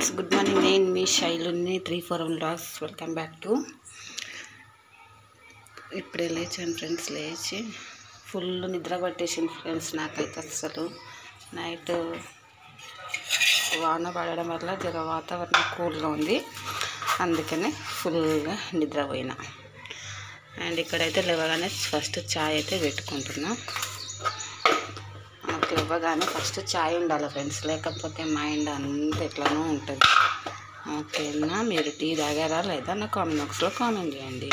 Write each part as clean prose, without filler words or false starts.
Friends, good morning. నేను మీ శైలుని 341 vlogs. Welcome back to. ఇప్పుడే లేచాను ఫ్రెండ్స్. లేచి ఫుల్ నిద్ర పట్టేసింది ఫ్రెండ్స్. నాకైతే అసలు నైట్ వాన పడడం వల్ల జర వాతావరణం కూల్గా ఉంది, అందుకనే ఫుల్గా నిద్రపోయినా. అండ్ ఇక్కడైతే లేవగానే ఫస్ట్ చాయ్ అయితే పెట్టుకుంటున్నా. లేవగానే ఫస్ట్ చాయ్ ఉండాలి ఫ్రెండ్స్, లేకపోతే మైండ్ అంత ఎట్లనో ఉంటుంది. ఓకేనా? మీరు టీ తాగారా లేదా నా కామెంట్ బాక్స్లో కామెంట్ చేయండి.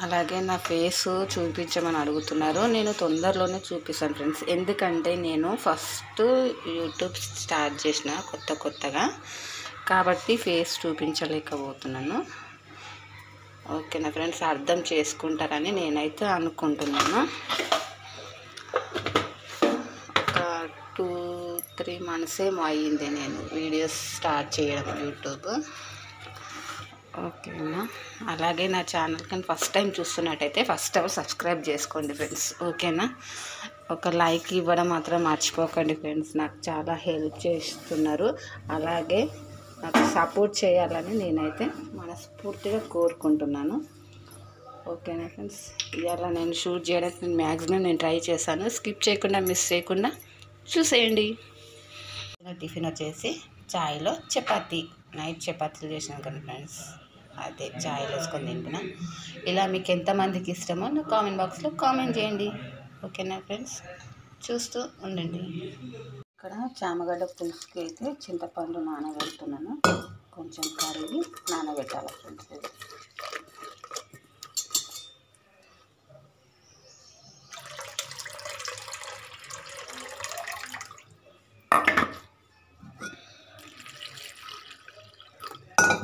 అలాగే నా ఫేస్ చూపించమని అడుగుతున్నారు. నేను తొందరలోనే చూపిస్తాను ఫ్రెండ్స్, ఎందుకంటే నేను ఫస్ట్ యూట్యూబ్ స్టార్ట్ చేసిన కొత్తగా కాబట్టి ఫేస్ చూపించలేకపోతున్నాను. ఓకేనా ఫ్రెండ్స్? అర్థం చేసుకుంటారని నేనైతే అనుకుంటున్నాను. ఒక 2-3 months ఏమో అయ్యింది నేను వీడియోస్ స్టార్ట్ చేయడం యూట్యూబ్. ఓకేనా? అలాగే నా ఛానల్ కానీ ఫస్ట్ టైం చూస్తున్నట్టయితే ఫస్ట్ సబ్స్క్రైబ్ చేసుకోండి ఫ్రెండ్స్. ఓకేనా? ఒక లైక్ ఇవ్వడం మాత్రం మర్చిపోకండి ఫ్రెండ్స్, నాకు చాలా హెల్ప్ చేస్తున్నారు. అలాగే నాకు సపోర్ట్ చేయాలని నేనైతే మనస్ఫూర్తిగా కోరుకుంటున్నాను. ఓకేనా ఫ్రెండ్స్? ఇవాళ నేను షూట్ చేయడానికి మ్యాక్సిమం నేను ట్రై చేశాను. స్కిప్ చేయకుండా, మిస్ చేయకుండా చూసేయండి. టిఫిన్ వచ్చేసి చాయ్లో చపాతీ, నైట్ చపాతీలు చేసినాం కదా ఫ్రెండ్స్, అదే చాయ్లో వేసుకొని తింటున్నా. ఇలా మీకు ఎంతమందికి ఇష్టమో నా కామెంట్ బాక్స్లో కామెంట్ చేయండి. ఓకేనా ఫ్రెండ్స్? చూస్తూ ఉండండి. ఇక్కడ చామగడ్డ పులుసుకి అయితే చింతపండు నానబెడుతున్నాను. కొంచెం కరిగి నానబెట్టాలి ఫ్రెండ్స్. ఇది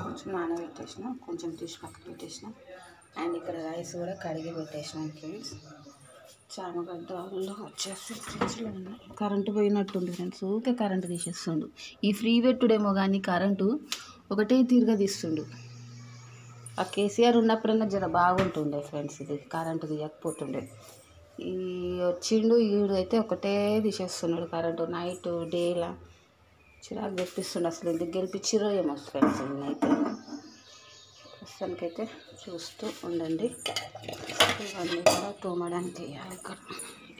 కొంచెం నానబెట్టేసిన, కొంచెం తీసి పక్కన పెట్టేసిన. అండ్ ఇక్కడ రైస్ కూడా కడిగి పెట్టేసినాం ఫ్రెండ్స్. చామగడ్డలో వచ్చేసి ఫ్రిడ్జ్లో ఉన్నాయి. కరెంటు పోయినట్టుంది ఫ్రెండ్స్, ఊకే కరెంటు తీసేస్తుండు. ఈ ఫ్రీ పెట్టుడేమో కానీ కరెంటు ఒకటే తీరుగా తీస్తుండు. ఆ కేసీఆర్ ఉన్నప్పుడైనా జర బాగుంటుండే ఫ్రెండ్స్, ఇది కరెంటు తీయకపోతుండే. ఈ వచ్చిండు ఈడు అయితే ఒకటే తీసేస్తున్నాడు కరెంటు. నైట్ డేలా చిరాకు తెప్పిస్తుండు. అసలు ఎందుకు గెలిపించిరో ఏమో ఫ్రెండ్స్. నేనైతే ప్రస్తుతానికైతే చూస్తూ ఉండండి. ఇవన్నీ కూడా తోమడానికి వేయాలి. ఇక్కడ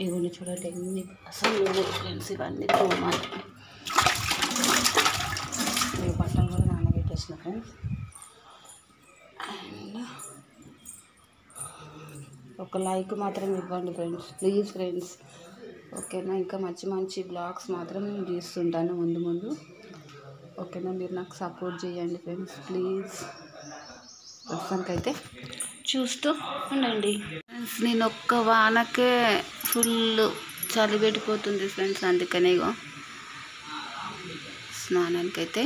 ఇవన్నీ చూడండి ఎన్ని అసలు ఫ్రెండ్స్, ఇవన్నీ తోమాలి. ఈ బట్టలు కూడా నానబెట్టేసిన ఫ్రెండ్స్. అండ్ ఒక లైక్ మాత్రం ఇవ్వండి ఫ్రెండ్స్, ప్లీజ్ ఫ్రెండ్స్. ఓకేనా? ఇంకా మంచి బ్లాగ్స్ మాత్రం నేను తీస్తుంటాను ముందు. ఓకేనా? మీరు నాకు సపోర్ట్ చేయండి ఫ్రెండ్స్, ప్లీజ్. ప్రస్తుతానికైతే చూస్తూ ఉండండి ఫ్రెండ్స్. నేను ఒక్క వానకే ఫుల్ చలి పెట్టిపోతుంది ఫ్రెండ్స్, అందుకనే స్నానానికి అయితే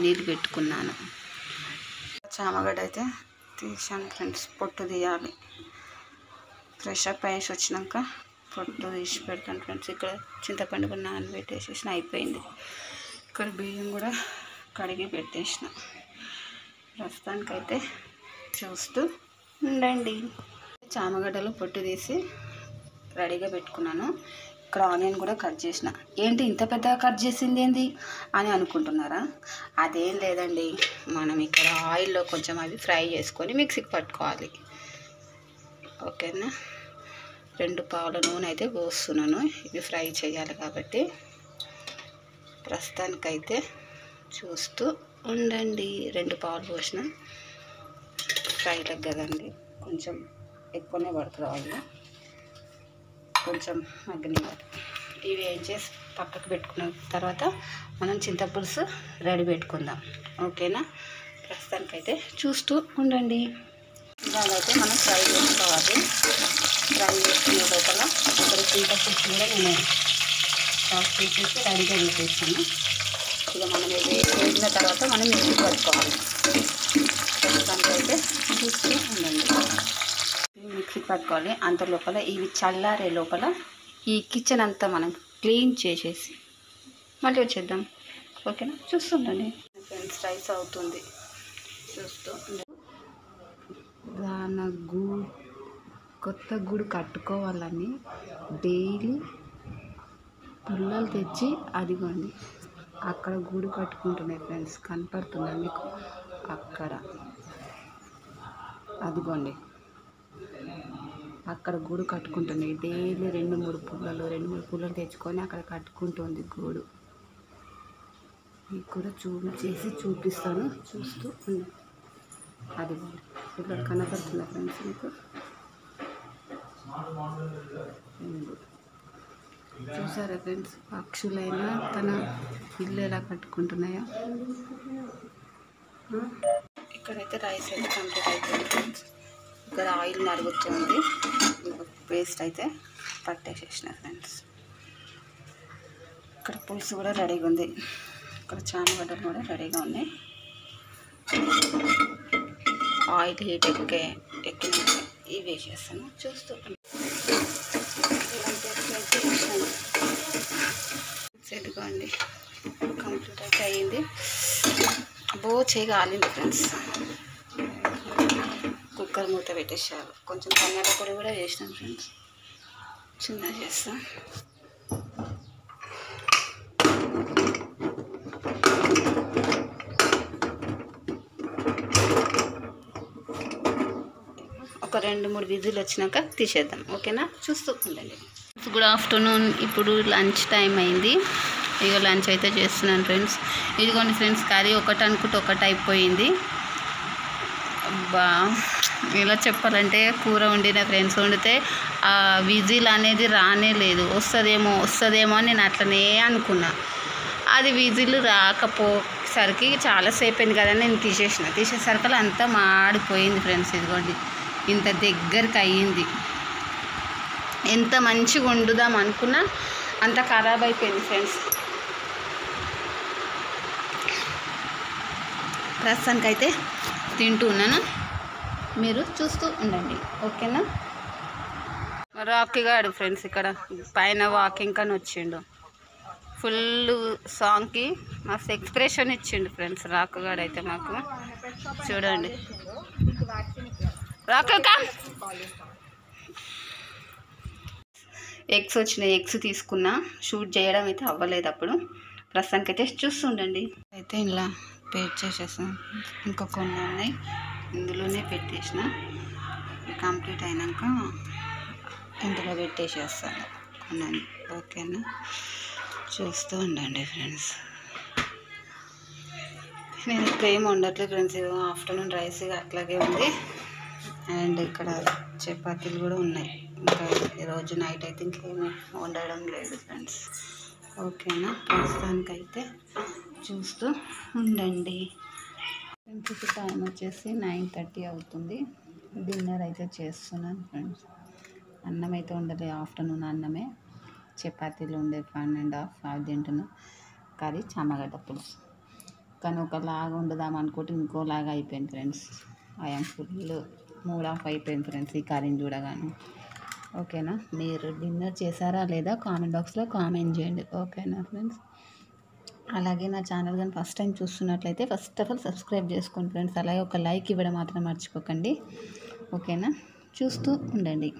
నీళ్ళు పెట్టుకున్నాను. చామగడ్డ అయితే తీసాను ఫ్రెండ్స్, పొట్టు తీయాలి. ఫ్రెష్ అప్ అయ్యేసి వచ్చినాక పొట్టు తీసి పెడతాను ఫ్రెండ్స్. ఇక్కడ చింతపండు కూడా నానబెట్టేసేసిన, అయిపోయింది. ఇక్కడ బియ్యం కూడా కడిగి పెట్టేసిన. ప్రస్తుతానికైతే చూస్తూ ఉండండి. చామగడ్డలో పొట్టు తీసి రెడీగా పెట్టుకున్నాను. ఇక్కడ ఆనియన్ కూడా కట్ చేసిన. ఏంటి ఇంత పెద్దగా కట్ చేసింది ఏంది అని అనుకుంటున్నారా? అదేం లేదండి, మనం ఇక్కడ ఆయిల్లో కొంచెం అవి ఫ్రై చేసుకొని మిక్సీకి పట్టుకోవాలి. ఓకేనా? 2 పావుల నూనె అయితే పోస్తున్నాను, ఇవి ఫ్రై చేయాలి కాబట్టి. ప్రస్తుతానికైతే చూస్తూ ఉండండి. 2 పావులు పోసిన, ఫ్రైలకు కదండి, కొంచెం ఎక్కువనే పడుతుంది ఆయిల్, కొంచెం మగ్గనివ్వాలి. ఇవి ఏం చేసి పక్కకు పెట్టుకున్న తర్వాత మనం చింతపులుసు రెడీ పెట్టుకుందాం. ఓకేనా? ప్రస్తుతానికైతే చూస్తూ ఉండండి. ఇలాగైతే మనం ఫ్రై చేసుకోవాలి. ఫ్రై చేసుకునే లోపల ఇక్కడ చింతపులుసు కూడా నేను సాఫ్ట్ చేసేసి రెడీగా పెట్టేస్తాను. ఇక మనం వేసిన తర్వాత మనం మిక్సీ పట్టుకోవాలి. ప్రస్తుతానికైతే చూస్తూ ఉండండి. మిక్సీ పట్టుకోవాలి. అంత లోపల ఇవి చల్లారే లోపల ఈ కిచెన్ అంతా మనం క్లీన్ చేసేసి మళ్ళీ వచ్చేద్దాం. ఓకేనా? చూస్తుండండి ఫ్రెండ్స్. రైస్ అవుతుంది, చూస్తూ కొత్త గూడు కట్టుకోవాలని డైలీ పుల్లలు తెచ్చి అదిగోండి అక్కడ గూడు కట్టుకుంటున్నాయి ఫ్రెండ్స్, కనపడుతుందా మీకు? అక్కడ అదిగోండి, అక్కడ గూడు కట్టుకుంటున్నాయి. డైలీ 2-3 పుల్లలు తెచ్చుకొని అక్కడ కట్టుకుంటుంది గూడు. మీకు కూడా చూపిస్తాను, చూస్తూ ఉంది. అదిగోండి, ఇక్కడ కనపడుతుందా ఫ్రెండ్స్ మీకు? చూసారా ఫ్రెండ్స్, పక్షులైనా తన ఇల్లు ఎలా కట్టుకుంటున్నాయో. ఇక్కడైతే రైస్ అయితే కంప్లీట్ అయిపోయింది ఫ్రెండ్స్. ఇక్కడ ఆయిల్ మరుగుతుంది, పేస్ట్ అయితే పట్టేసేసిన ఫ్రెండ్స్. ఇక్కడ పులుసు కూడా రెడీగా ఉంది, ఇక్కడ చామగడ్డలు కూడా రెడీగా ఉన్నాయి. ఆయిల్ హీట్ ఎక్కిన ఇవి వేసేస్తాను, చూస్తూ ఇదిగోండి కంప్లీట్ అయితే అయ్యింది. చేయగా ఆలింది ఫ్రెండ్స్. కుక్కర్ మూత పెట్టేసారు. కొంచెం టమాటా పొడి కూడా వేసినాం ఫ్రెండ్స్, చిన్నగా చేస్తాం. ఒక 2-3 విజిల్ వచ్చినాక తీసేద్దాం, ఓకేనా? చూస్తూ ఉండండి. గుడ్ ఆఫ్టర్నూన్, ఇప్పుడు లంచ్ టైం అయింది. ఇక లంచ్ అయితే చేస్తున్నాను ఫ్రెండ్స్. ఇదిగోండి ఫ్రెండ్స్, కర్రీ ఒకటి అనుకుంటే ఒకటి అయిపోయింది. ఇలా చెప్పాలంటే కూర వండిన ఫ్రెండ్స్, వండితే ఆ విజిల్ అనేది రానే లేదు. వస్తుందేమో అని నేను అట్లనే అనుకున్నా. అది విజిల్ రాకపోసరికి చాలాసేపు అయింది కదా, నేను తీసేసరికి అంతా మాడిపోయింది ఫ్రెండ్స్. ఇదిగోండి, ఇంత దగ్గరికి అయ్యింది. ఎంత మంచిగా వండుదాం అనుకున్నా అంత ఖరాబ్ అయిపోయింది ఫ్రెండ్స్. ప్రస్తుతానికైతే తింటూ ఉన్నాను, మీరు చూస్తూ ఉండండి, ఓకేనా? రాకీ గాడు ఫ్రెండ్స్ ఇక్కడ పైన వాకింగ్ అని వచ్చిండు. ఫుల్ సాంగ్కి మస్తు ఎక్స్ప్రెషన్ ఇచ్చిండు ఫ్రెండ్స్ రాకుగాడు అయితే. మాకు చూడండి, రాక ఎగ్స్ వచ్చినాయి, ఎగ్స్ తీసుకున్నా. షూట్ చేయడం అయితే అవ్వలేదు అప్పుడు. ప్రస్తుతానికైతే చూస్తుండండి. అయితే ఇలా పేస్ట్ చేసేసాను, ఇంకా కొన్ని ఉన్నాయి ఇందులోనే పెట్టేసిన. కంప్లీట్ అయినాక ఇందులో పెట్టేసేస్తాను కొన్ని, ఓకేనా? చూస్తూ ఉండండి ఫ్రెండ్స్. నేను ఇక్కడ ఏం వండట్లేదు ఫ్రెండ్స్. ఆఫ్టర్నూన్ రైస్ అట్లాగే ఉంది, అండ్ ఇక్కడ చపాతీలు కూడా ఉన్నాయి. ఇంకా ఈరోజు నైట్ అయితే ఇంకేమీ వండడం లేదు ఫ్రెండ్స్, ఓకేనా? ప్రస్తుతానికైతే చూస్తూ ఉండండి. ఫ్రెండ్స్ టైం వచ్చేసి 9:30 అవుతుంది. డిన్నర్ అయితే చేస్తున్నాను ఫ్రెండ్స్. అన్నం అయితే ఉండదు, ఆఫ్టర్నూన్ అన్నమే. చపాతీలు ఉండే 1.5 అవి తింటున్నా. కర్రీ చామగడ్డ పులుసు. కానీ ఒకలాగా వండుదాం అనుకుంటే ఇంకోలాగా అయిపోయింది friends. I'm full mood of అయిపోయింది ఫ్రెండ్స్ ఈ కర్రీని చూడగానే, ఓకేనా? మీరు డిన్నర్ చేశారా లేదా కామెంట్ బాక్స్లో కామెంట్ చేయండి, ఓకేనా ఫ్రెండ్స్? అలాగే నా ఛానల్ కానీ ఫస్ట్ టైం చూస్తున్నట్లయితే ఫస్ట్ ఆఫ్ ఆల్ సబ్స్క్రైబ్ చేసుకోండి ఫ్రెండ్స్. అలాగే ఒక లైక్ ఇవ్వడం మాత్రం మర్చిపోకండి, ఓకేనా? చూస్తూ ఉండండి.